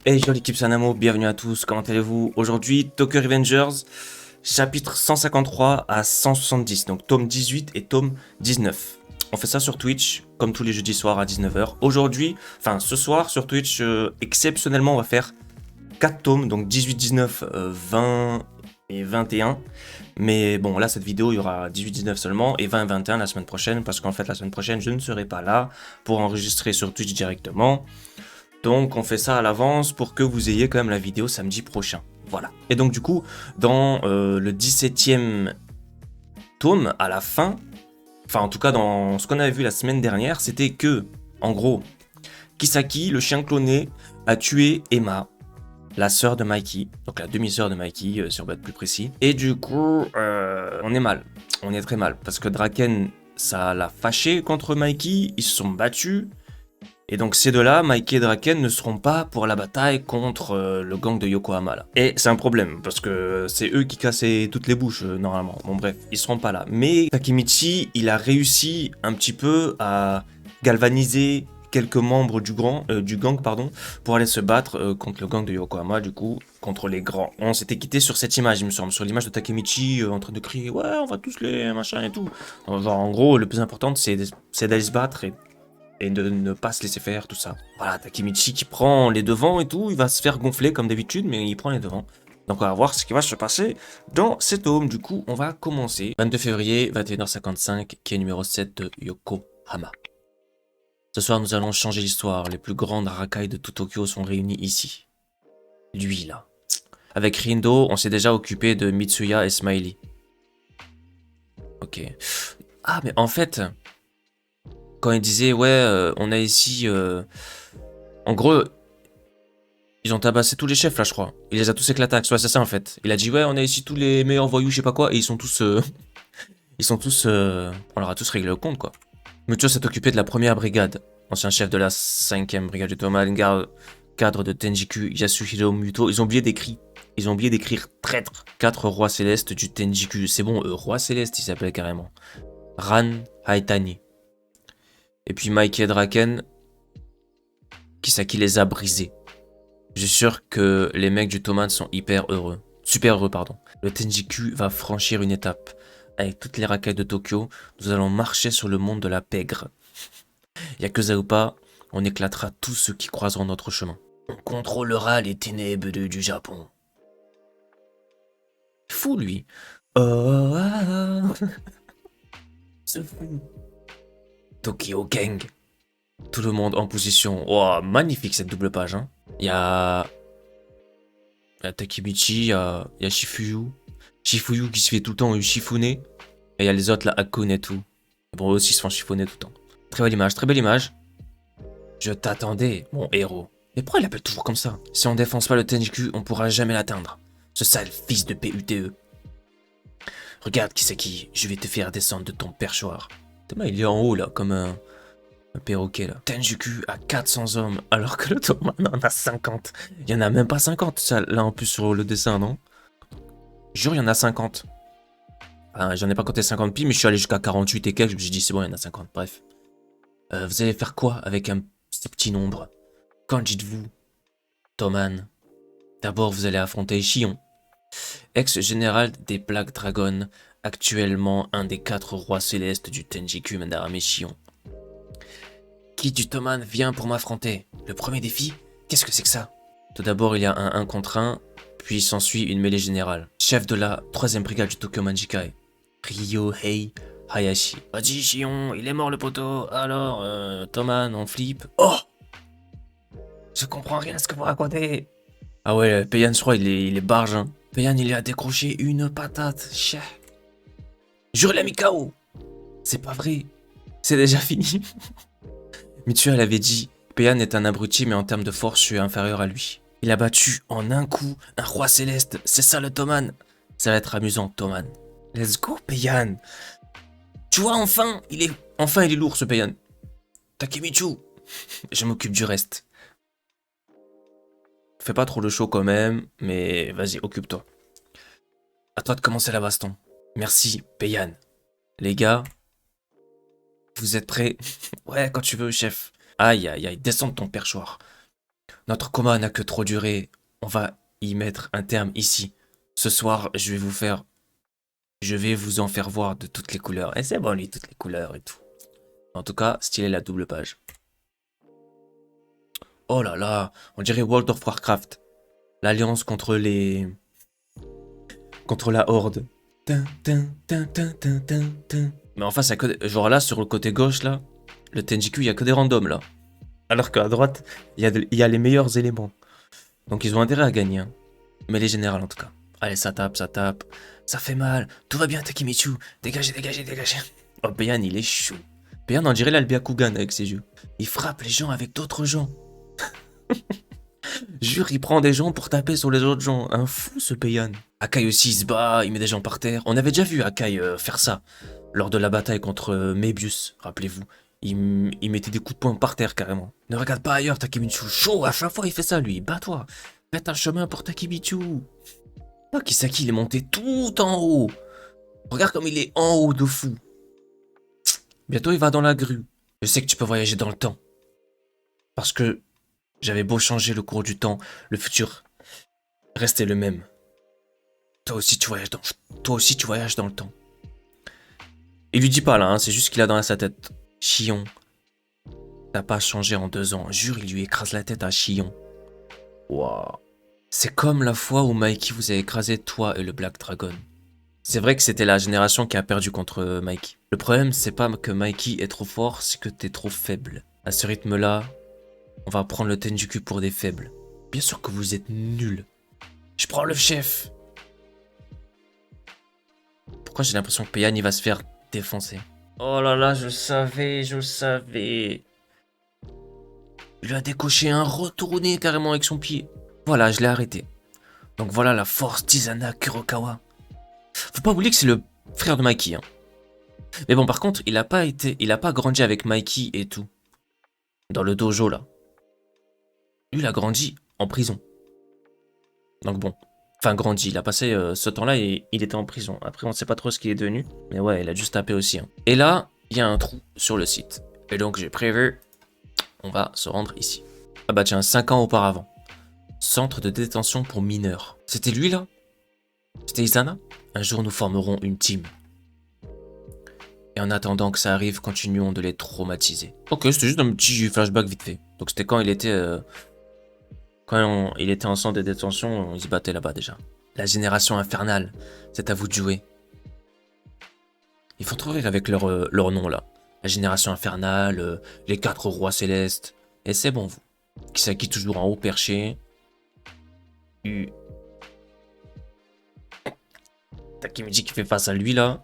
Hey yo l'équipe Sanamo, bienvenue à tous, comment allez-vous? Aujourd'hui, Tokyo Revengers, chapitre 153 à 170, donc tome 18 et tome 19. On fait ça sur Twitch, comme tous les jeudis soirs à 19h. Aujourd'hui, enfin ce soir sur Twitch, exceptionnellement on va faire 4 tomes, donc 18, 19, 20 et 21. Mais bon, là cette vidéo il y aura 18, 19 seulement et 20 et 21 la semaine prochaine, parce qu'en fait la semaine prochaine je ne serai pas là pour enregistrer sur Twitch directement. Donc on fait ça à l'avance pour que vous ayez quand même la vidéo samedi prochain. Voilà. Et donc du coup, dans le 17e tome, à la fin, enfin en tout cas dans ce qu'on avait vu la semaine dernière, c'était que, en gros, Kisaki, le chien cloné, a tué Emma, la sœur de Mikey, donc la demi-sœur de Mikey, si on veut être plus précis. Et du coup, on est mal, on est très mal, parce que Draken, ça l'a fâché contre Mikey, ils se sont battus. Et donc ces deux-là, Mikey et Draken, ne seront pas pour la bataille contre le gang de Yokohama là. Et c'est un problème, parce que c'est eux qui cassaient toutes les bouches normalement. Bon bref, ils seront pas là. Mais Takemichi, il a réussi un petit peu à galvaniser quelques membres du gang pardon, pour aller se battre contre le gang de Yokohama, du coup, contre les grands. On s'était quitté sur cette image, il me semble, sur l'image de Takemichi en train de crier « Ouais, on va tous les machins et tout ». Genre, en gros, le plus important, c'est d'aller se battre et de ne pas se laisser faire, tout ça. Voilà, Takemichi qui prend les devants et tout, il va se faire gonfler comme d'habitude, mais il prend les devants. Donc on va voir ce qui va se passer dans cet tome. Du coup, on va commencer. 22 février, 21h55, qui est numéro 7 de Yokohama. Ce soir, nous allons changer l'histoire. Les plus grandes racailles de tout Tokyo sont réunies ici. Lui, là. Avec Rindo, on s'est déjà occupé de Mitsuya et Smiley. Ok. Ah, mais en fait, quand il disait, ouais, on a ici... En gros, ils ont tabassé tous les chefs là, je crois. Il les a tous éclatés. Ouais, c'est ça en fait. Il a dit ouais, on a ici tous les meilleurs voyous, je sais pas quoi, et ils sont tous, on leur a tous réglé le compte quoi. Mucho s'est occupé de la première brigade, ancien chef de la 5e brigade du Toman, cadre de Tenjiku, Yasuhiro Muto. Ils ont oublié d'écrire traître. 4 rois célestes du Tenjiku. C'est bon, roi céleste, il s'appelle carrément. Ran Haitani. Et puis Mike et Draken, qui les a brisés. Je suis sûr que les mecs du Toman sont hyper heureux. Super heureux, pardon. Le Tenjiku va franchir une étape. Avec toutes les racailles de Tokyo, nous allons marcher sur le monde de la pègre. Yakuza ou pas, on éclatera tous ceux qui croiseront notre chemin. On contrôlera les ténèbres du Japon. Fou, lui. Oh, ah, ah. C'est fou. Tokyo Gang. Tout le monde en position. Oh, magnifique cette double page, hein. Il y a Takemichi, il y a Shifuyu. Shifuyu qui se fait tout le temps chiffonner. Et il y a les autres là, Akun et tout. Bon, eux aussi se font chiffonner tout le temps. Très belle image, très belle image. Je t'attendais, mon héros. Mais pourquoi il l'appelle toujours comme ça? Si on défonce pas le Tenjiku, on pourra jamais l'atteindre. Ce sale fils de PUTE. Regarde qui c'est qui, je vais te faire descendre de ton perchoir. Thomas, il est en haut là, comme un perroquet là. Tenjiku a 400 hommes, alors que le Thomas en a 50. Il y en a même pas 50, ça, là en plus sur le dessin, non? Jure, il y en a 50. Enfin, j'en ai pas compté 50 piles, mais je suis allé jusqu'à 48 et quelques, je me suis dit c'est bon, il y en a 50, bref. Vous allez faire quoi avec ce petit nombre? Qu'en dites-vous, Toman? D'abord, vous allez affronter Shion, ex-général des Black Dragons, actuellement un des 4 rois célestes du Tenjiku Mandarame Shion. Qui du Toman vient pour m'affronter? Le premier défi? Qu'est-ce que c'est que ça? Tout d'abord, il y a un 1 contre 1, puis s'ensuit une mêlée générale. Chef de la 3e brigade du Tokyo Manjikai, Ryohei Hayashi. Vas-y, Shion, il est mort le poteau. Alors, Toman, on flippe. Oh! Je comprends rien à ce que vous racontez. Ah ouais, Peian, je crois, il est barge, hein. Peian, il a décroché une patate. Chais. Jure, il a mis KO. C'est pas vrai. C'est déjà fini. Mitsuya l'avait dit. Peian est un abruti, mais en termes de force, je suis inférieur à lui. Il a battu en un coup un roi céleste. C'est ça le Toman. Ça va être amusant, Toman. Let's go, Peian. Tu vois, enfin, il est lourd, ce Peian. Takemichu. Je m'occupe du reste. Fais pas trop le show quand même, mais vas-y, occupe-toi. À toi de commencer la baston. Merci, Peian. Les gars, vous êtes prêts? Ouais, quand tu veux, chef. Aïe, aïe, aïe, descends de ton perchoir. Notre coma n'a que trop duré. On va y mettre un terme ici. Ce soir, je vais vous en faire voir de toutes les couleurs. Et c'est bon, lui, toutes les couleurs et tout. En tout cas, stylé la double page. Oh là là, on dirait World of Warcraft. L'alliance contre la horde. Tin, tin, tin, tin, tin, tin, tin. Mais en face, genre là, sur le côté gauche, là, le Tenjiku, il y a que des randoms, là. Alors qu'à droite, il y a les meilleurs éléments. Donc ils ont intérêt à gagner. Hein. Mais les générales, en tout cas. Allez, ça tape, ça tape. Ça fait mal. Tout va bien, Takemichu. Dégagez, dégagez, dégagez. Oh, Payan, il est chaud. Payan, on dirait l'Albiakugan avec ses yeux. Il frappe les gens avec d'autres gens. Jure, il prend des gens pour taper sur les autres gens. Un fou, ce Payan. Akai aussi, il se bat, il met des gens par terre. On avait déjà vu Akai faire ça. Lors de la bataille contre Mebius, rappelez-vous. Il mettait des coups de poing par terre, carrément. Ne regarde pas ailleurs, Takemichu. Chaud, à chaque fois, il fait ça, lui. Bats-toi. Faites un chemin pour Takemichu. Ah, Kisaki, il est monté tout en haut. Regarde comme il est en haut de fou. Bientôt, il va dans la grue. Je sais que tu peux voyager dans le temps. Parce que j'avais beau changer le cours du temps, le futur restait le même. Toi aussi, tu voyages dans le temps. Il lui dit pas là, hein, c'est juste qu'il a dans sa tête. Chion, t'as pas changé en 2 ans. Jure, il lui écrase la tête à Chion. Waouh. C'est comme la fois où Mikey vous a écrasé, toi et le Black Dragon. C'est vrai que c'était la génération qui a perdu contre Mikey. Le problème, c'est pas que Mikey est trop fort, c'est que t'es trop faible. À ce rythme-là, on va prendre le Tenjiku pour des faibles. Bien sûr que vous êtes nuls. Je prends le chef. Pourquoi j'ai l'impression que Payan, il va se faire défoncer? Oh là là, je le savais, je le savais. Il lui a décoché un retourné carrément avec son pied. Voilà, je l'ai arrêté. Donc voilà la force d'Izana Kurokawa. Faut pas oublier que c'est le frère de Mikey. Hein. Mais bon, par contre, il a pas grandi avec Mikey et tout. Dans le dojo, là. Lui, il a grandi en prison. Donc bon. Enfin, grandi. Il a passé ce temps-là et il était en prison. Après, on sait pas trop ce qu'il est devenu. Mais ouais, il a juste tapé aussi. Hein. Et là, il y a un trou sur le site. Et donc, j'ai prévu... On va se rendre ici. Ah bah tiens, 5 ans auparavant. Centre de détention pour mineurs. C'était lui, là? C'était Izana? Un jour, nous formerons une team. Et en attendant que ça arrive, continuons de les traumatiser. Ok, c'était juste un petit flashback vite fait. Donc c'était quand il était... il était en centre de détention, il se battait là-bas déjà. La génération infernale, c'est à vous de jouer. Ils font trop rire avec leur nom là. La génération infernale, les 4 rois célestes. Et c'est bon vous. Kisaki toujours en haut perché. Takemichi qui fait face à lui là.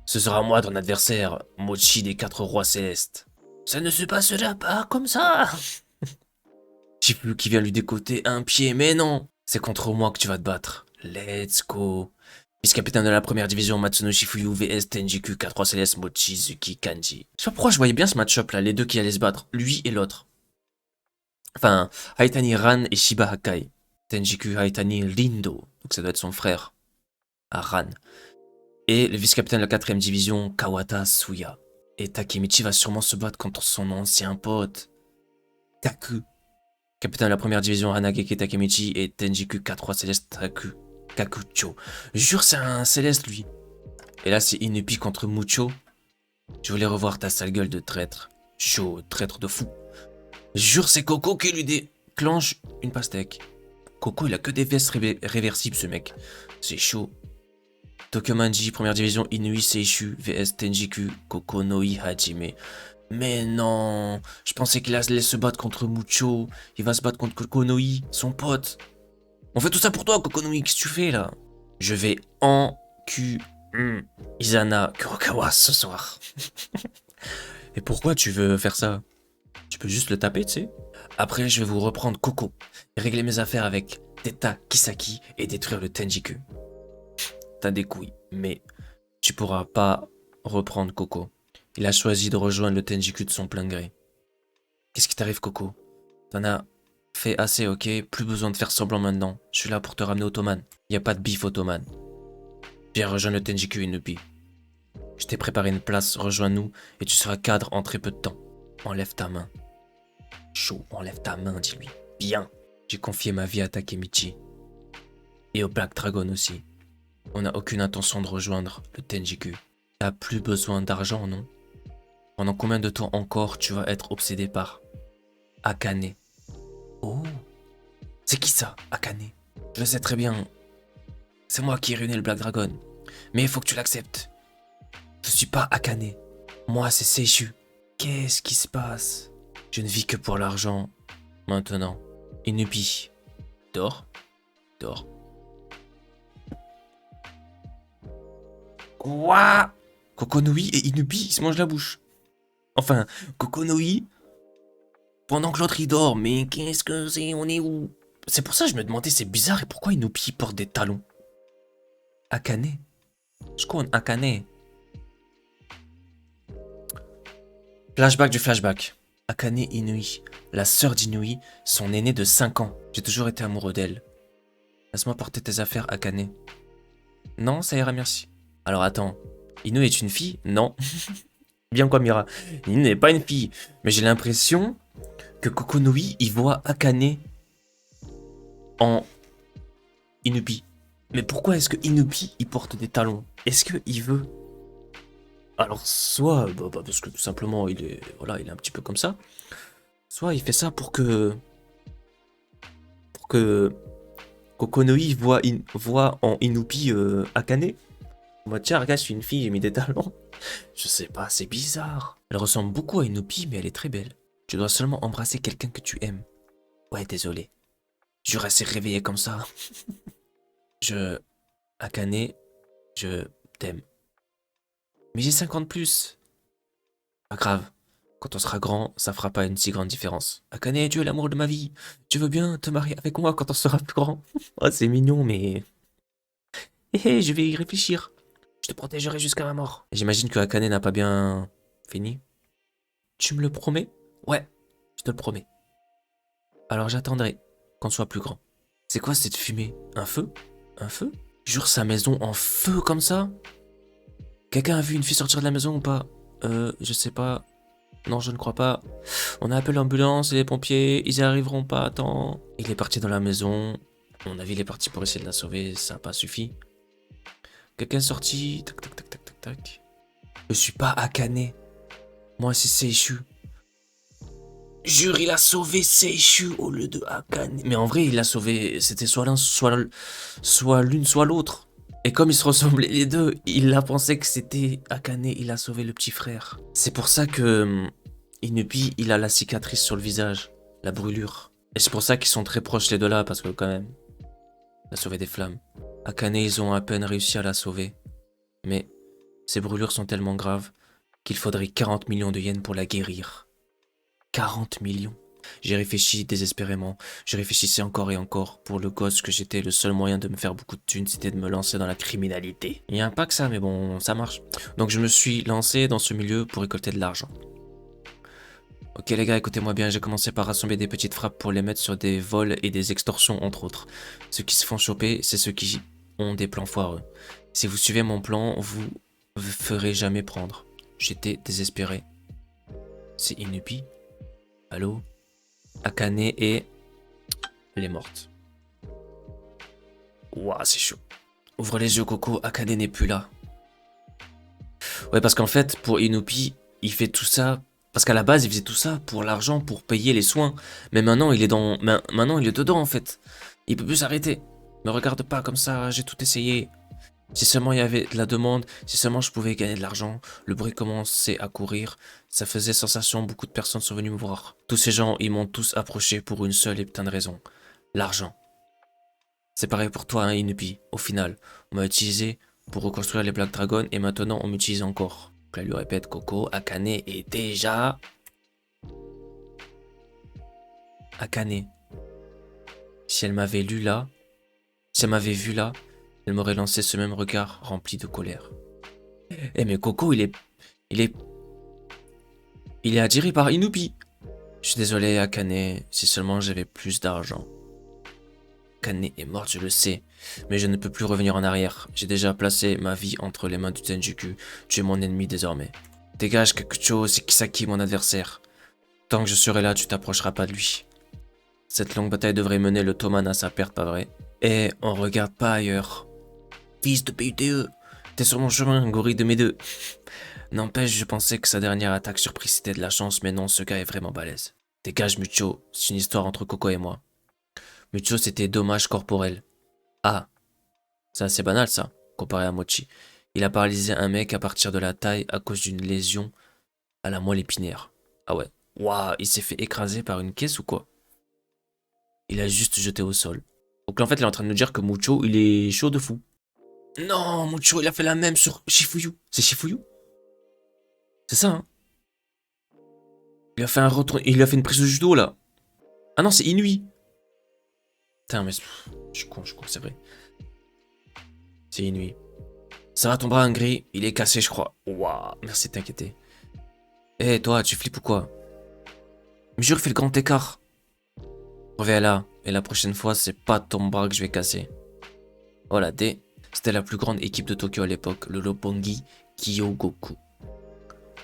Ce sera moi ton adversaire, Mochi des 4 rois célestes. Ça ne se passera pas comme ça. Chifu qui vient lui décoter un pied, mais non. C'est contre moi que tu vas te battre. Let's go. Vice-capitaine de la première division, Matsuno Shifuyu vs Tenjiku, 4-3 Céleste, Mochizuki Kanji. Je sais pas pourquoi je voyais bien ce match-up là, les deux qui allaient se battre, lui et l'autre. Enfin, Haitani Ran et Shiba Hakai. Tenjiku Haitani Rindo, donc ça doit être son frère, à Ran. Et le vice-capitaine de la 4ème division, Kawata Suya. Et Takemichi va sûrement se battre contre son ancien pote, Taku. Capitaine de la première division, Hanageki Takemichi et Tenjiku 4-3 Céleste Taku. Kakucho. Jure, c'est un céleste, lui. Et là, c'est Inupi contre Mucho. Je voulais revoir ta sale gueule de traître. Chaud, traître de fou. Jure, c'est Coco qui lui déclenche une pastèque. Coco, il a que des vestes réversibles, ce mec. C'est chaud. Tokyo Manji, première division, Inui Seishu vs Tenjiku, Koko Noi Hajime. Mais non, je pensais qu'il allait se battre contre Mucho. Il va se battre contre Koko Noi, son pote. On fait tout ça pour toi, Kokonui, qu'est-ce que tu fais là? Je vais Izana Kurokawa ce soir. Et pourquoi tu veux faire ça? Tu peux juste le taper, tu sais. Après, je vais vous reprendre Coco et régler mes affaires avec Teta Kisaki et détruire le Tenjiku. T'as des couilles, mais tu pourras pas reprendre Coco. Il a choisi de rejoindre le Tenjiku de son plein gré. Qu'est-ce qui t'arrive, Coco? T'en as fait assez, ok? Plus besoin de faire semblant maintenant. Je suis là pour te ramener Ottoman. Y a pas de bif, Ottoman. Viens rejoindre le Tenjiku Inupi. Je t'ai préparé une place, rejoins-nous et tu seras cadre en très peu de temps. Enlève ta main. Chaud, enlève ta main, dis-lui. Bien. J'ai confié ma vie à Takemichi. Et au Black Dragon aussi. On n'a aucune intention de rejoindre le Tenjiku. T'as plus besoin d'argent, non? Pendant combien de temps encore tu vas être obsédé par Akane? Oh. C'est qui ça, Akane? Je le sais très bien. C'est moi qui ai ruiné le Black Dragon. Mais il faut que tu l'acceptes. Je suis pas Akane. Moi, c'est Seishu. Qu'est-ce qui se passe? Je ne vis que pour l'argent. Maintenant. Inupi. Dors. Dors. Quoi? Kokonoi et Inupi, ils se mangent la bouche. Enfin, Kokonoi, pendant que l'autre il dort, mais qu'est-ce que c'est? On est où? C'est pour ça que je me demandais, c'est bizarre, et pourquoi Inupi porte des talons? Akane? Je connais Akane. Flashback du flashback. Akane Inui, la sœur d'Inui, son aînée de 5 ans. J'ai toujours été amoureux d'elle. Laisse-moi porter tes affaires, Akane. Non, ça ira, merci. Alors attends, Inui est une fille? Non. Bien quoi, Mira? Inui n'est pas une fille. Mais j'ai l'impression que Kokonoi, il voit Akane en Inupi. Mais pourquoi est-ce que Inupi, il porte des talons? Est-ce qu'il veut... Alors, soit, parce que tout simplement, il est un petit peu comme ça. Soit il fait ça pour que Kokonoi voit en Inupi Akane. Moi, tiens, regarde, je suis une fille, j'ai mis des talons. Je sais pas, c'est bizarre. Elle ressemble beaucoup à Inupi, mais elle est très belle. Tu dois seulement embrasser quelqu'un que tu aimes. Ouais, désolé. Je restais réveillé comme ça. Akane, je t'aime. Mais j'ai 50 plus. Pas grave. Quand on sera grand, ça fera pas une si grande différence. Akane, tu es l'amour de ma vie. Tu veux bien te marier avec moi quand on sera plus grand? Oh, c'est mignon, mais... Hé, je vais y réfléchir. Je te protégerai jusqu'à ma mort. J'imagine que Akane n'a pas bien... fini. Tu me le promets? Ouais, je te le promets. Alors j'attendrai qu'on soit plus grand. C'est quoi cette fumée? Un feu? Un feu? Jure sa maison en feu comme ça? Quelqu'un a vu une fille sortir de la maison ou pas? Je sais pas. Non, je ne crois pas. On a appelé l'ambulance et les pompiers, ils y arriveront pas à temps. Il est parti dans la maison. À mon avis, il est parti pour essayer de la sauver, ça n'a pas suffi. Quelqu'un est sorti. Tac, tac, tac, tac, tac, tac. Je suis pas Akane. Moi, c'est Seishu. Jure, il a sauvé Seishu au lieu de Akane. Mais en vrai, il l'a sauvé. C'était soit l'un, soit l'une, soit l'autre. Et comme ils se ressemblaient les deux, il a pensé que c'était Akane. Il a sauvé le petit frère. C'est pour ça que Inupi, il a la cicatrice sur le visage. La brûlure. Et c'est pour ça qu'ils sont très proches les deux là, parce que quand même, il a sauvé des flammes. Akane, ils ont à peine réussi à la sauver. Mais ces brûlures sont tellement graves qu'il faudrait 40 millions de yens pour la guérir. 40 millions. J'ai réfléchi désespérément. Je réfléchissais encore et encore. Pour le gosse que j'étais, le seul moyen de me faire beaucoup de thunes, c'était de me lancer dans la criminalité. Il n'y a pas que ça, mais bon, ça marche. Donc je me suis lancé dans ce milieu pour récolter de l'argent. Ok les gars, écoutez-moi bien, j'ai commencé par rassembler des petites frappes pour les mettre sur des vols et des extorsions entre autres. Ceux qui se font choper, c'est ceux qui ont des plans foireux. Si vous suivez mon plan, vous ferez jamais prendre. J'étais désespéré. C'est Inupi? Allô? Akane et... Elle est morte. Ouah, c'est chaud. Ouvre les yeux, Coco, Akane n'est plus là. Ouais, parce qu'en fait, pour Inupi, il fait tout ça... Parce qu'à la base, il faisait tout ça pour l'argent, pour payer les soins. Mais maintenant, il est dans... Maintenant, il est dedans, en fait. Il peut plus s'arrêter. Me regarde pas comme ça, j'ai tout essayé. Si seulement il y avait de la demande, si seulement je pouvais gagner de l'argent, le bruit commençait à courir, ça faisait sensation, beaucoup de personnes sont venues me voir. Tous ces gens, ils m'ont tous approché pour une seule et putain de raison. L'argent. C'est pareil pour toi, hein, Inupi. Au final, on m'a utilisé pour reconstruire les Black Dragons et maintenant on m'utilise encore. Donc là, lui répète, Coco, Akane est déjà... Akane. Si elle m'avait lu là, si elle m'avait vu là, elle m'aurait lancé ce même regard rempli de colère. Eh mais Coco, il est attiré par Inupi. Je suis désolé, Akane, si seulement j'avais plus d'argent. Akane est morte, je le sais, mais je ne peux plus revenir en arrière. J'ai déjà placé ma vie entre les mains du Tenjiku. Tu es mon ennemi désormais. Dégage quelque chose, c'est Kisaki mon adversaire. Tant que je serai là, tu t'approcheras pas de lui. Cette longue bataille devrait mener le Thoman à sa perte, pas vrai? Et on regarde pas ailleurs. Fils de PUTE, t'es sur mon chemin, gorille de mes deux. N'empêche, je pensais que sa dernière attaque surprise c'était de la chance, mais non, ce gars est vraiment balèze. Dégage Mucho, c'est une histoire entre Coco et moi. Mucho c'était dommage corporel. Ah, c'est assez banal ça, comparé à Mochi. Il a paralysé un mec à partir de la taille à cause d'une lésion à la moelle épinière. Ah ouais. Waouh, il s'est fait écraser par une caisse ou quoi? Il a juste jeté au sol. Donc là, en fait, il est en train de nous dire que Mucho, il est chaud de fou. Non, Mucho, il a fait la même sur Shifuyu. C'est Shifuyu? C'est ça, hein? Il a fait un retour... Il a fait une prise de judo, là. Ah non, c'est Inui. Putain, mais... Je suis con, c'est vrai. C'est Inui. Ça va ton bras, gris? Il est cassé, je crois. Waouh, merci de t'inquiéter. Eh, toi, tu flippes ou quoi? Mais jure, fais le grand écart. Reviens là, et la prochaine fois, c'est pas ton bras que je vais casser. Oh la D. C'était la plus grande équipe de Tokyo à l'époque, le Roppongi Kyogoku.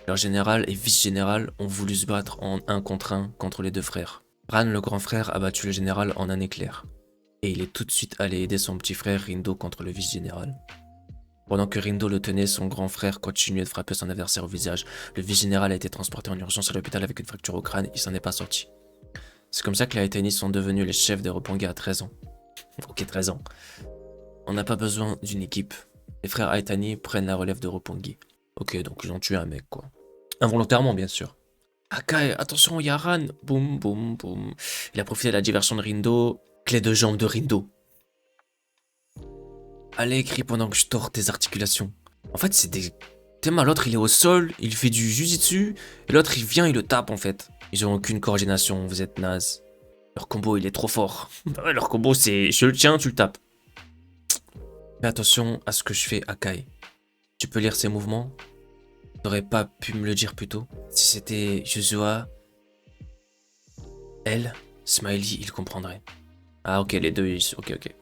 Leur général et vice-général ont voulu se battre en 1 contre 1 contre les deux frères. Ran, le grand frère, a battu le général en un éclair. Et il est tout de suite allé aider son petit frère Rindo contre le vice-général. Pendant que Rindo le tenait, son grand frère continuait de frapper son adversaire au visage. Le vice-général a été transporté en urgence à l'hôpital avec une fracture au crâne et il s'en est pas sorti. C'est comme ça que les Haitani sont devenus les chefs des Roppongi à 13 ans. Ok, 13 ans. On n'a pas besoin d'une équipe. Les frères Haitani prennent la relève de Roppongi. Ok, donc ils ont tué un mec, quoi. Involontairement, bien sûr. Akai, attention, Yaran. Boum, boum, boum. Il a profité de la diversion de Rindo. Clé de jambe de Rindo. Allez, crie pendant que je tords tes articulations. En fait, c'est des... Théma, l'autre il est au sol, il fait du jujitsu, et l'autre il vient, il le tape en fait. Ils ont aucune coordination, vous êtes naze. Leur combo il est trop fort. Ouais, leur combo c'est je le tiens, tu le tapes. Fais attention à ce que je fais, Akai. Tu peux lire ses mouvements? T'aurais pas pu me le dire plus tôt? Si c'était Yuzua, elle, Smiley, il comprendrait. Ah ok, les deux, ok, ok.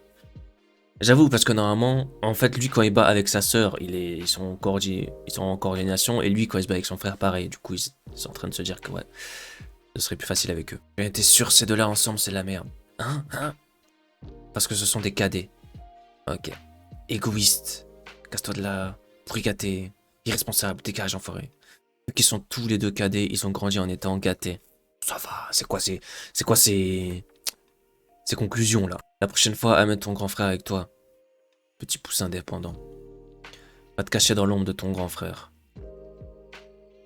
J'avoue, parce que normalement, en fait, lui, quand il bat avec sa sœur, ils sont en coordination, et lui, quand il se bat avec son frère, pareil. Du coup, ils sont en train de se dire que, ouais, ce serait plus facile avec eux. Mais t'es sûr, ces deux-là ensemble, c'est de la merde. Hein? Parce que ce sont des cadets. Ok. Égoïste. Casse-toi de là. Pourri gâté. Irresponsable. Dégage, enfoiré. Eux qui sont tous les deux cadets, ils ont grandi en étant gâtés. Ça va, c'est quoi ces conclusions, là? La prochaine fois, amène ton grand frère avec toi. Petit poussin indépendant. Va te cacher dans l'ombre de ton grand frère.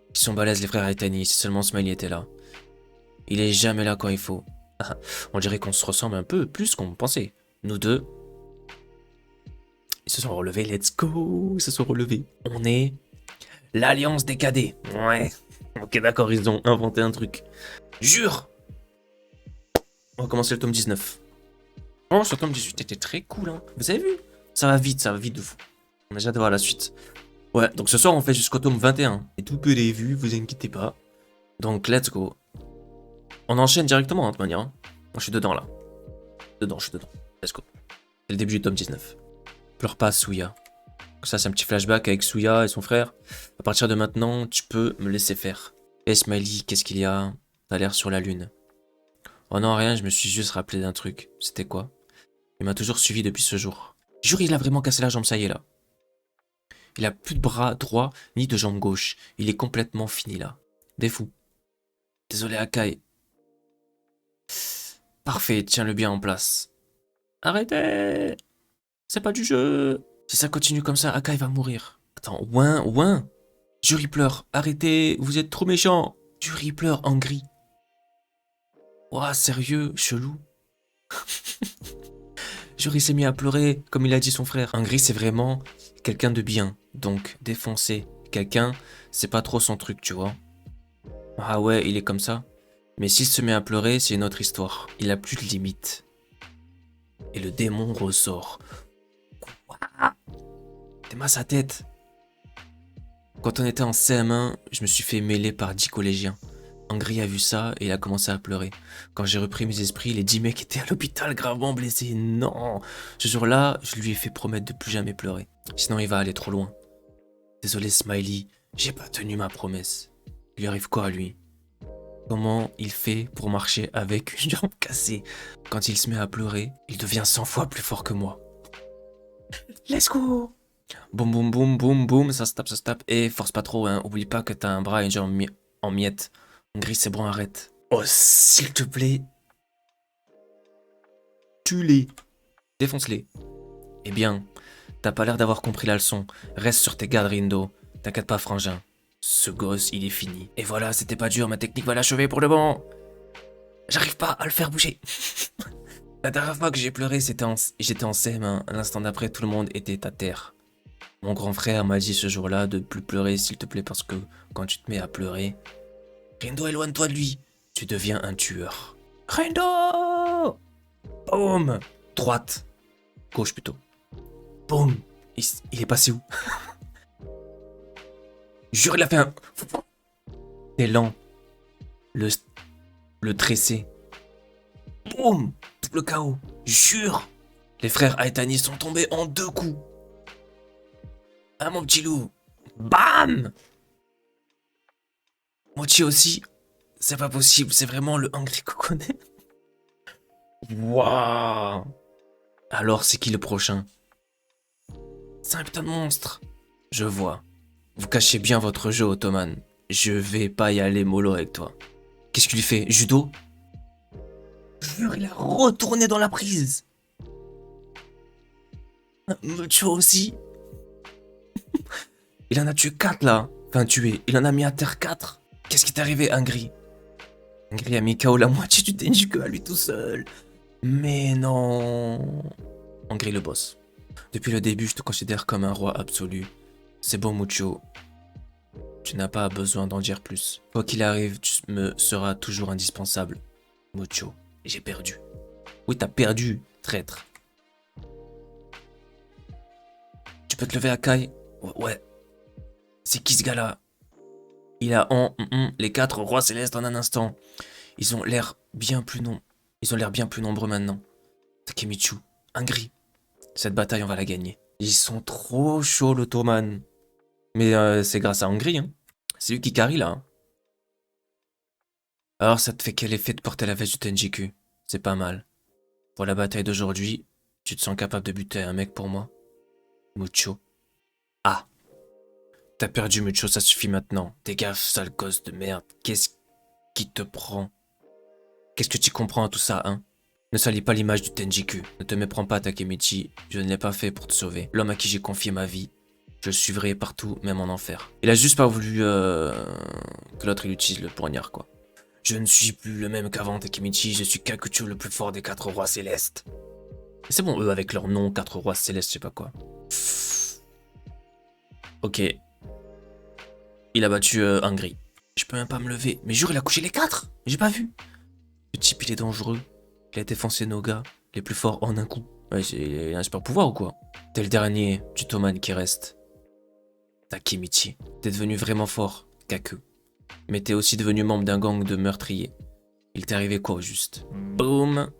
Ils sont balèzes les frères Haitani, si seulement Smiley était là. Il est jamais là quand il faut. On dirait qu'on se ressemble un peu plus qu'on pensait. Nous deux. Ils se sont relevés, let's go. Ils se sont relevés. On est l'alliance des cadets. Ouais. Ok d'accord, ils ont inventé un truc. Jure. On va commencer le tome 19. Oh, ce tome 18 était très cool, hein. Vous avez vu? Ça va vite de fou. On a déjà de voir la suite. Ouais, donc ce soir on fait jusqu'au tome 21. Et tout peut les vues, vous inquiétez pas. Donc let's go. On enchaîne directement, hein, de toute manière. Moi je suis dedans là. Je suis dedans. Let's go. C'est le début du tome 19. Pleure pas, Suya. Ça c'est un petit flashback avec Suya et son frère. À partir de maintenant, tu peux me laisser faire. Eh Smiley, qu'est-ce qu'il y a? T'as l'air sur la lune. Oh non, rien, je me suis juste rappelé d'un truc. C'était quoi? Il m'a toujours suivi depuis ce jour. Jure, il a vraiment cassé la jambe, ça y est là. Il a plus de bras droit ni de jambe gauche. Il est complètement fini là. Des fous. Désolé Akai. Parfait, tiens-le bien en place. Arrêtez! C'est pas du jeu! Si ça continue comme ça, Akai va mourir. Attends, ouin. Jure, il pleure. Arrêtez, vous êtes trop méchants. Jure, il pleure en gris. Ouah, sérieux, chelou. Jure, il s'est mis à pleurer, comme il a dit son frère. Un gris, c'est vraiment quelqu'un de bien. Donc, défoncé. Quelqu'un, c'est pas trop son truc, tu vois. Ah ouais, il est comme ça. Mais s'il se met à pleurer, c'est une autre histoire. Il a plus de limite. Et le démon ressort. Quoi? T'es mal sa tête. Quand on était en CM1, je me suis fait mêler par 10 collégiens. Angry a vu ça et il a commencé à pleurer. Quand j'ai repris mes esprits, les 10 mecs étaient à l'hôpital gravement blessés. Non! Ce jour-là, je lui ai fait promettre de plus jamais pleurer. Sinon, il va aller trop loin. Désolé Smiley, j'ai pas tenu ma promesse. Il lui arrive quoi à lui? Comment il fait pour marcher avec une jambe cassée? Quand il se met à pleurer, il devient 100 fois plus fort que moi. Let's go! Boum boum boum boum boum, ça se tape, ça se tape. Et force pas trop, hein. Oublie pas que t'as un bras et une jambe en miettes. Gris, c'est bon, arrête. Oh, s'il te plaît. Tue-les. Défonce-les. Eh bien, t'as pas l'air d'avoir compris la leçon. Reste sur tes gardes, Rindo. T'inquiète pas, frangin. Ce gosse, il est fini. Et voilà, c'était pas dur, ma technique va l'achever pour de bon. J'arrive pas à le faire bouger. La dernière fois que j'ai pleuré, j'étais en CM1. L'instant d'après, tout le monde était à terre. Mon grand frère m'a dit ce jour-là de plus pleurer, s'il te plaît, parce que quand tu te mets à pleurer, Rindo, éloigne-toi de lui. Tu deviens un tueur. Rindo! Boum! Droite. Gauche plutôt. Boum! Il est passé où? Jure, il a fait un... T'es lent. Le tressé. Boum! Tout le chaos. Jure! Les frères Aitani sont tombés en 2 coups. Ah, mon petit loup. Bam! Mochi aussi. C'est pas possible, c'est vraiment le Hungry Coconet. Waouh! Alors, c'est qui le prochain? C'est un putain de monstre. Je vois. Vous cachez bien votre jeu, Ottoman. Je vais pas y aller mollo avec toi. Qu'est-ce qu'il lui fait? Judo? Jure, il a retourné dans la prise. Mucho aussi. Il en a tué 4 là. Enfin, tué. Il en a mis à terre 4. Qu'est-ce qui t'est arrivé, Angry? Angry a mis KO la moitié du Tenjiku à lui tout seul. Mais non. Angry le boss. Depuis le début, je te considère comme un roi absolu. C'est bon, Mucho. Tu n'as pas besoin d'en dire plus. Quoi qu'il arrive, tu me seras toujours indispensable. Mucho, j'ai perdu. Oui, t'as perdu, traître. Tu peux te lever, Akai? Ouais. C'est qui ce gars-là? Il a les 4 rois célestes en un instant. Ils ont l'air bien plus nombreux maintenant. Takemichu, Angry. Cette bataille, on va la gagner. Ils sont trop chauds, l'Ottoman. Mais c'est grâce à Angry, hein. C'est lui qui carry, là. Hein. Alors, ça te fait quel effet de porter la veste du Tenjiku? C'est pas mal. Pour la bataille d'aujourd'hui, tu te sens capable de buter un mec pour moi? Mucho. Ah. T'as perdu, Mucho, ça suffit maintenant. T'es gaffe, sale gosse de merde. Qu'est-ce qui te prend? Qu'est-ce que tu comprends à tout ça, hein? Ne salis pas l'image du Tenjiku. Ne te méprends pas, Takemichi. Je ne l'ai pas fait pour te sauver. L'homme à qui j'ai confié ma vie, je le suivrai partout, même en enfer. Il a juste pas voulu que l'autre il utilise le poignard, quoi. Je ne suis plus le même qu'avant, Takemichi. Je suis Kakucho, le plus fort des 4 rois célestes. C'est bon, eux, avec leur nom, 4 rois célestes, je sais pas quoi. Ok. Il a battu Angry. Je peux même pas me lever. Mais jure, il a couché les 4. J'ai pas vu. Le type, il est dangereux. Il a défoncé nos gars, les plus forts en un coup. Ouais, c'est un super pouvoir ou quoi? T'es le dernier du Toman qui reste. Takemichi. T'es devenu vraiment fort, Kaku. Mais t'es aussi devenu membre d'un gang de meurtriers. Il t'est arrivé quoi au juste? Boum!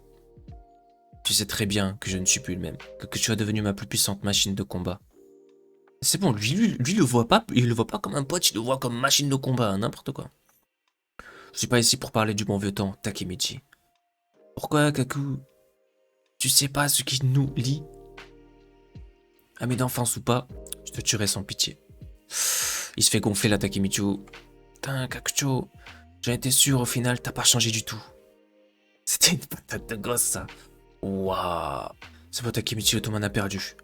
Tu sais très bien que je ne suis plus le même. Que tu es devenu ma plus puissante machine de combat. C'est bon, lui le voit pas, il le voit pas comme un pote, il le voit comme machine de combat, n'importe quoi. Je suis pas ici pour parler du bon vieux temps, Takemichi. Pourquoi, Kaku? Tu sais pas ce qui nous lie? Ami d'enfance ou pas, je te tuerai sans pitié. Il se fait gonfler la Takemichi. Putain, Kakucho, j'en étais sûr, au final, t'as pas changé du tout. C'était une patate de gosse, ça. Waouh. C'est pas Takemichi, le Toman a perdu.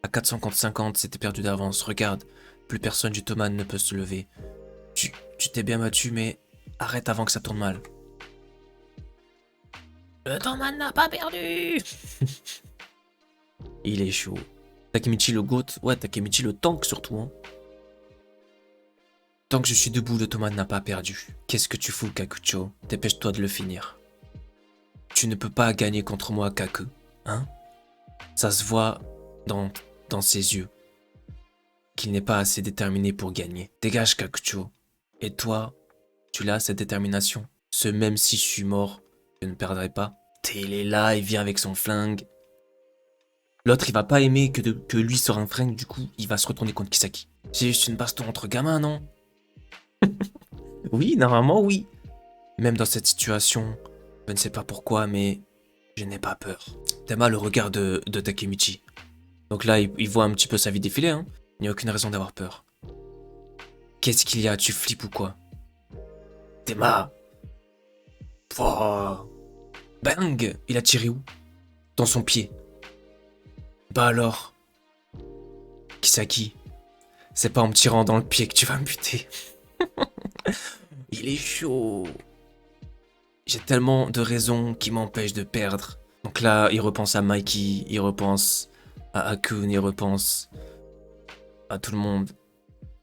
À 400 contre 50, c'était perdu d'avance. Regarde, plus personne du Toman ne peut se lever. Tu t'es bien battu, mais arrête avant que ça tourne mal. Le Toman n'a pas perdu. Il est chaud. Takemichi le GOAT. Ouais, Takemichi le tank surtout. Hein. Tant que je suis debout, le Toman n'a pas perdu. Qu'est-ce que tu fous, Kakucho? Dépêche-toi de le finir. Tu ne peux pas gagner contre moi, Kaku. Hein? Ça se voit dans ses yeux. Qu'il n'est pas assez déterminé pour gagner. Dégage, Kakucho. Et toi, tu l'as, cette détermination? Ce même si je suis mort, je ne perdrai pas. Il est là, il vient avec son flingue. L'autre, il va pas aimer que lui sort un flingue, du coup, il va se retourner contre Kisaki. C'est juste une baston entre gamins, non? Oui, normalement, oui. Même dans cette situation, je ne sais pas pourquoi, mais je n'ai pas peur. Tema le regard de Takemichi. Donc là, il voit un petit peu sa vie défiler, hein. Il n'y a aucune raison d'avoir peur. Qu'est-ce qu'il y a? Tu flippes ou quoi? Tema! Oh. Bang! Il a tiré où? Dans son pied. Bah alors? Kisaki, c'est pas en me tirant dans le pied que tu vas me buter. Il est chaud. J'ai tellement de raisons qui m'empêchent de perdre. Donc là, il repense à Mikey, il repense à Akun, il repense à tout le monde.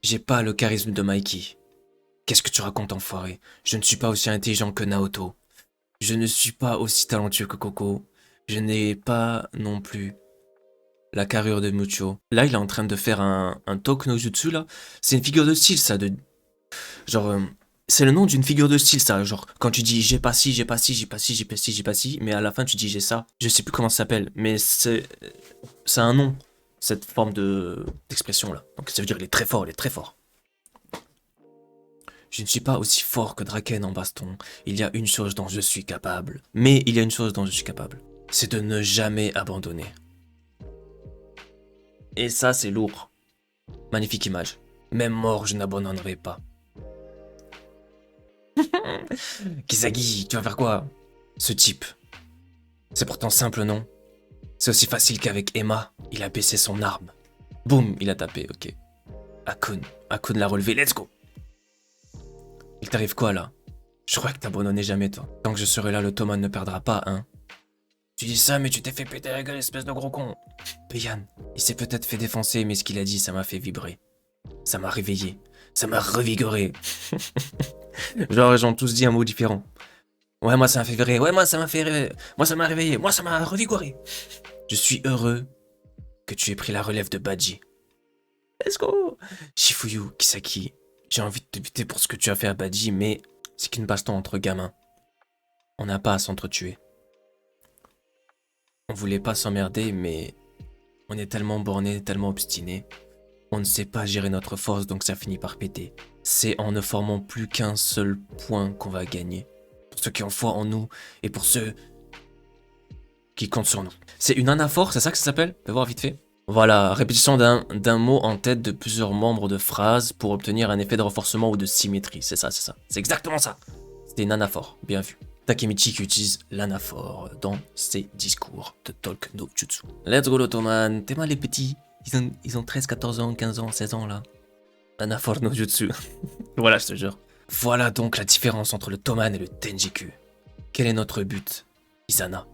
J'ai pas le charisme de Mikey. Qu'est-ce que tu racontes, enfoiré? Je ne suis pas aussi intelligent que Naoto. Je ne suis pas aussi talentueux que Koko. Je n'ai pas non plus la carrure de Mucho. Là, il est en train de faire un Talk no Jutsu, là. C'est une figure de style, ça. Genre, c'est le nom d'une figure de style, ça. Genre, quand tu dis j'ai pas ci, j'ai pas ci, j'ai pas ci, j'ai pas ci, j'ai pas ci, mais à la fin, tu dis j'ai ça. Je sais plus comment ça s'appelle, mais c'est un nom, cette forme d'expression, là. Donc, ça veut dire il est très fort, il est très fort. Je ne suis pas aussi fort que Draken en baston. Il y a une chose dont je suis capable. Mais il y a une chose dont je suis capable. C'est de ne jamais abandonner. Et ça, c'est lourd. Magnifique image. Même mort, je n'abandonnerai pas. Kisagi, tu vas faire quoi? Ce type. C'est pourtant simple, non? C'est aussi facile qu'avec Emma. Il a baissé son arme. Boum, il a tapé, ok. Akun l'a relevé, let's go. Il t'arrive quoi, là? Je crois que t'abandonnais jamais, toi. Tant que je serai là, le Thomas ne perdra pas, hein? Tu dis ça, mais tu t'es fait péter la gueule, espèce de gros con. Payan, il s'est peut-être fait défoncer, mais ce qu'il a dit, ça m'a fait vibrer. Ça m'a réveillé. Ça m'a revigoré. Genre, ils ont tous dit un mot différent. Ouais, moi, ça m'a fait vibrer. Ouais, moi, ça m'a fait réveiller. Moi, ça m'a réveillé. Moi, ça m'a revigoré. Je suis heureux que tu aies pris la relève de Badji. Let's go. Shifuyu, Kisaki, j'ai envie de te buter pour ce que tu as fait à Badji, mais c'est qu'une baston entre gamins. On n'a pas à s'entretuer. On voulait pas s'emmerder, mais on est tellement borné, tellement obstiné. On ne sait pas gérer notre force, donc ça finit par péter. C'est en ne formant plus qu'un seul point qu'on va gagner. Pour ceux qui ont foi en nous, et pour ceux qui comptent sur nous. C'est une anaphore, c'est ça que ça s'appelle? Fais voir vite fait. Voilà, répétition d'un mot en tête de plusieurs membres de phrase pour obtenir un effet de renforcement ou de symétrie. C'est ça, c'est ça. C'est exactement ça. C'était une anaphore, bien vu. Takemichi qui utilise l'anaphore dans ses discours de Talk no Jutsu. Let's go l'Ottoman, t'es mal les petits. Ils ont 13, 14 ans, 15 ans, 16 ans là. L'anaphore no Jutsu. Voilà, je te jure. Voilà donc la différence entre le Toman et le Tenjiku. Quel est notre but, Izana?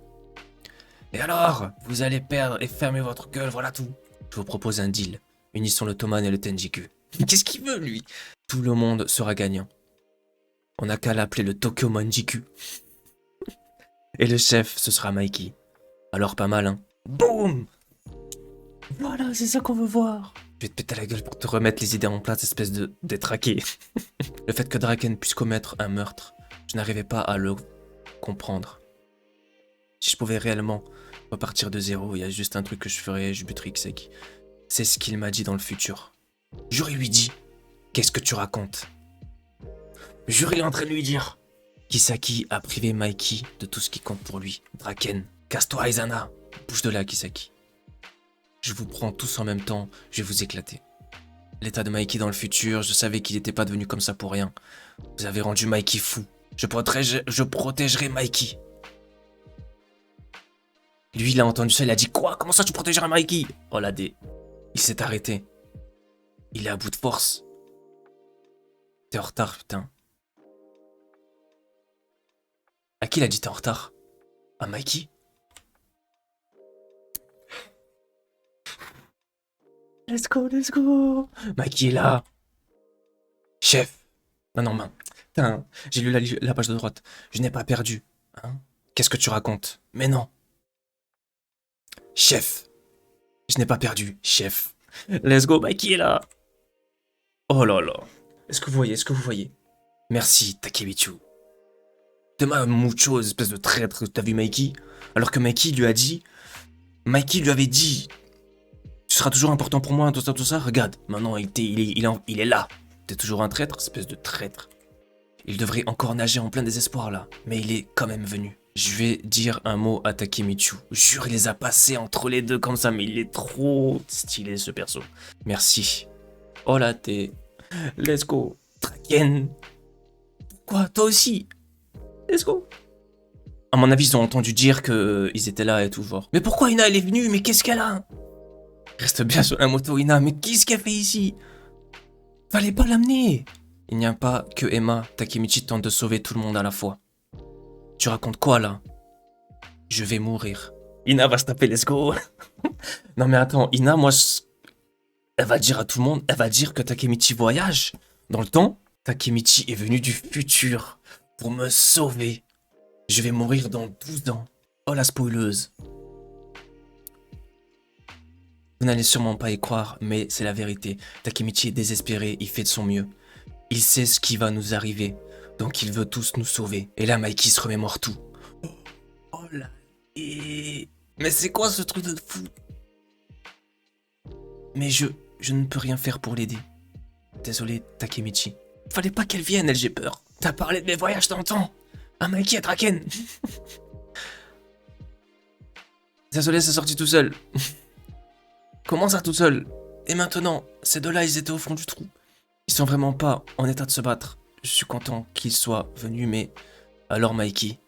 Et alors, vous allez perdre et fermer votre gueule, voilà tout. Je vous propose un deal. Unissons le Toman et le Tenjiku. Qu'est-ce qu'il veut, lui? Tout le monde sera gagnant. On n'a qu'à l'appeler le Tokyo Manjiku. Et le chef, ce sera Mikey. Alors pas mal, hein? Boum! Voilà, c'est ça qu'on veut voir. Je vais te péter la gueule pour te remettre les idées en place, espèce de détraqué. Le fait que Draken puisse commettre un meurtre, je n'arrivais pas à le comprendre. Si je pouvais réellement repartir de zéro, il y a juste un truc que je ferais, je buterais Kisaki. C'est ce qu'il m'a dit dans le futur. J'aurais lui dit, qu'est-ce que tu racontes? J'aurais en train de lui dire. Kisaki a privé Mikey de tout ce qui compte pour lui. Draken, casse-toi Izana. Bouge de là, Kisaki. Je vous prends tous en même temps, je vais vous éclater. L'état de Mikey dans le futur, je savais qu'il n'était pas devenu comme ça pour rien. Vous avez rendu Mikey fou. Je protégerai Mikey. Lui, il a entendu ça, il a dit quoi? Comment ça tu protégeras Mikey? Oh la dé. Il s'est arrêté. Il est à bout de force. T'es en retard, putain. À qui il a dit t'es en retard? À Mikey? Let's go, let's go. Mikey est là. Chef. Non, man. Putain, j'ai lu la page de droite. Je n'ai pas perdu. Hein? Qu'est-ce que tu racontes? Mais non. Chef. Je n'ai pas perdu, chef. Let's go, Mikey est là. Oh là là. Est-ce que vous voyez? Merci, Takemichi. Tema mucho, espèce de traître, t'as vu Mikey? Alors que Mikey lui avait dit, tu seras toujours important pour moi, tout ça, regarde, maintenant il est là. T'es toujours un traître, espèce de traître. Il devrait encore nager en plein désespoir là, mais il est quand même venu. Je vais dire un mot à Takemichi. Jure, il les a passés entre les deux comme ça, mais il est trop stylé ce perso. Merci. Oh là, t'es... Let's go. Draken. Quoi, toi aussi? Let's go. À mon avis, ils ont entendu dire qu'ils étaient là et tout, genre. Mais pourquoi Ina, elle est venue? Mais qu'est-ce qu'elle a? Reste bien sur la moto, Ina. Mais qu'est-ce qu'elle fait ici? Fallait pas l'amener. Il n'y a pas que Emma. Takemichi tente de sauver tout le monde à la fois. Tu racontes quoi, là? Je vais mourir. Ina va se taper, let's go. Non, mais attends, Ina, moi, elle va dire à tout le monde, elle va dire que Takemichi voyage dans le temps. Takemichi est venu du futur pour me sauver. Je vais mourir dans 12 ans. Oh, la spoileuse. Vous n'allez sûrement pas y croire, mais c'est la vérité. Takemichi est désespéré, il fait de son mieux. Il sait ce qui va nous arriver, donc il veut tous nous sauver. Et là, Mikey se remémore tout. Oh là... Mais c'est quoi ce truc de fou? Mais je ne peux rien faire pour l'aider. Désolé, Takemichi. Fallait pas qu'elle vienne, elle, j'ai peur. T'as parlé de mes voyages dans le temps. Ah, Mikey et Draken. Désolé, c'est sorti tout seul. Comment ça tout seul? Et maintenant, ces deux-là, ils étaient au fond du trou. Ils sont vraiment pas en état de se battre. Je suis content qu'ils soient venus, mais... Alors, Mikey,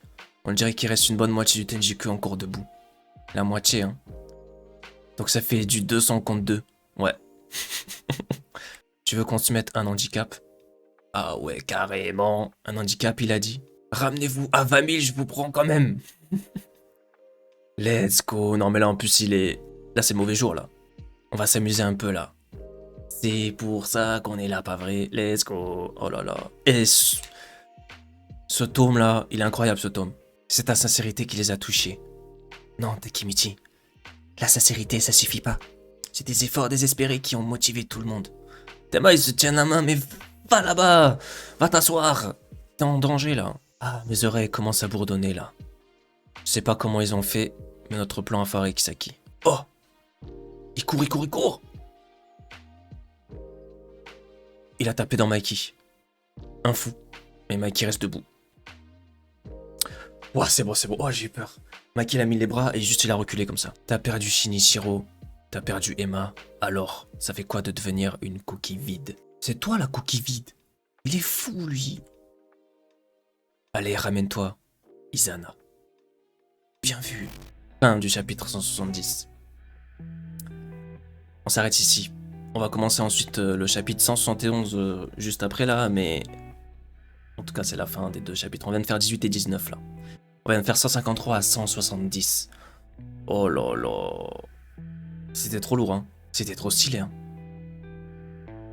on dirait qu'il reste une bonne moitié du Tenjiku encore debout. La moitié, hein. Donc ça fait du 200 contre 2. Ouais. Tu veux qu'on se mette un handicap? Ah ouais, carrément. Un handicap, il a dit. Ramenez-vous à 20 000, je vous prends quand même. Let's go. Non mais là en plus il est... Là c'est le mauvais jour là. On va s'amuser un peu là. C'est pour ça qu'on est là, pas vrai? Let's go. Oh là là. Et ce tome là, il est incroyable ce tome. C'est ta sincérité qui les a touchés. Non, Takemichi. La sincérité, ça suffit pas. C'est des efforts désespérés qui ont motivé tout le monde. Tema, il se tient la main, mais va là-bas. Va t'asseoir. T'es en danger là. Ah, mes oreilles commencent à bourdonner là. Je sais pas comment ils ont fait, mais notre plan a foiré, Kisaki. Oh! Il court, il court, il court! Il a tapé dans Mikey. Un fou. Mais Mikey reste debout. Ouah, c'est bon, c'est bon. Oh, j'ai eu peur. Mikey, il a mis les bras et juste il a reculé comme ça. T'as perdu Shinichiro. T'as perdu Emma. Alors, ça fait quoi de devenir une coquille vide? C'est toi la coquille vide. Il est fou, lui. Allez, ramène-toi, Izana. Bien vu. Fin du chapitre 170. On s'arrête ici. On va commencer ensuite le chapitre 171 juste après là, mais... En tout cas, c'est la fin des deux chapitres. On vient de faire 18 et 19 là. On vient de faire 153 à 170. Oh là là. C'était trop lourd, hein. C'était trop stylé, hein.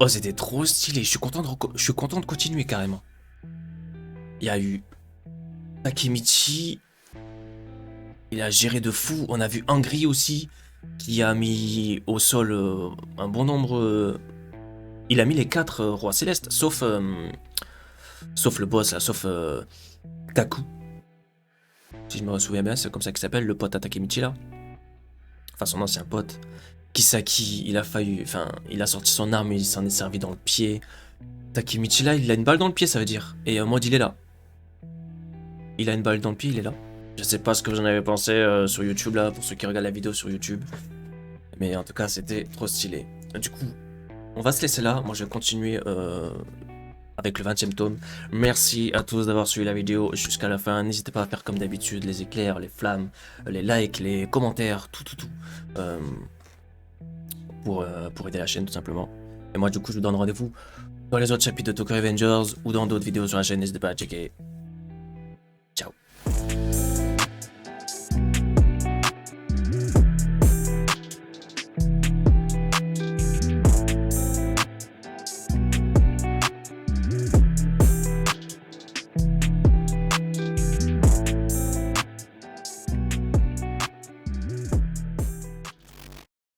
Oh, c'était trop stylé. Je suis content de continuer carrément. Il y a eu Takemichi. Il a géré de fou. On a vu Angry aussi, qui a mis au sol un bon nombre... il a mis les 4 rois célestes, sauf le boss là, sauf Kaku. Si je me souviens bien, c'est comme ça qu'il s'appelle, le pote à Takemichi là. Enfin, son ancien pote. Kisaki, il a failli... Enfin, il a sorti son arme, il s'en est servi dans le pied. Takemichi là, il a une balle dans le pied, ça veut dire. Et Maud, il est là. Il a une balle dans le pied, il est là. Je sais pas ce que vous en avez pensé sur YouTube là, pour ceux qui regardent la vidéo sur YouTube. Mais en tout cas, c'était trop stylé. Du coup, on va se laisser là. Moi, je vais continuer avec le 20e tome. Merci à tous d'avoir suivi la vidéo jusqu'à la fin. N'hésitez pas à faire comme d'habitude, les éclairs, les flammes, les likes, les commentaires, tout. Pour aider la chaîne tout simplement. Et moi, du coup, je vous donne rendez-vous dans les autres chapitres de Tokyo Revengers ou dans d'autres vidéos sur la chaîne. N'hésitez pas à checker. Ciao.